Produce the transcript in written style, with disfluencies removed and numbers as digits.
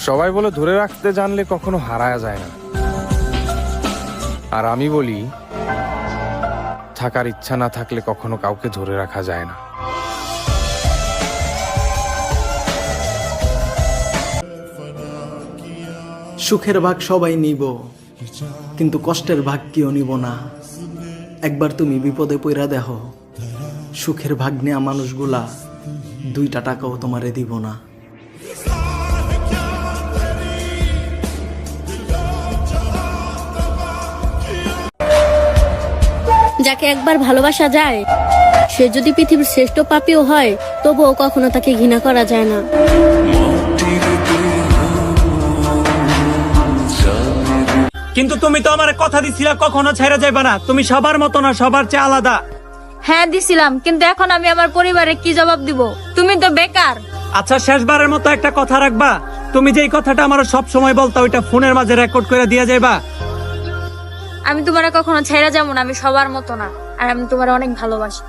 সবাই বলে ধরে রাখতে জানলে কখনো হারায়া যায় না, আর আমি বলি থাকার ইচ্ছা না থাকলে কখনো কাউকে ধরে রাখা যায় না। সুখের ভাগ সবাই নিব, কিন্তু কষ্টের ভাগ কেউ নিব না। একবার তুমি বিপদে পইরা দেখো, সুখের ভাগ নেওয়া মানুষগুলা 2টা টাকাও তোমারে দিব না। যাকে একবার ভালোবাসা যায়, সে যদি পৃথিবীর শ্রেষ্ঠ পাপীও হয়, তবুও কখনো তাকে ঘৃণা করা যায় না। কিন্তু তুমি তো আমার কথা দিছিলা কখনো ছেড়ে যাইবা না, তুমি সবার মতো না, সবার চেয়ে আলাদা। হ্যাঁ দিছিলাম, কিন্তু এখন আমি আমার পরিবারে কি জবাব দিব? তুমি তো বেকার। আচ্ছা, শেষবারের মতো একটা কথা রাখবা, তুমি যেই কথাটা আমার সব সময় বলতা ওইটা ফোনের মাঝে রেকর্ড করে দিয়ে যাইবা। আমি তোমারে কখনো ছেড়ে যাবো না, আমি সবার মতো না, আর আমি তোমারে অনেক ভালোবাসি।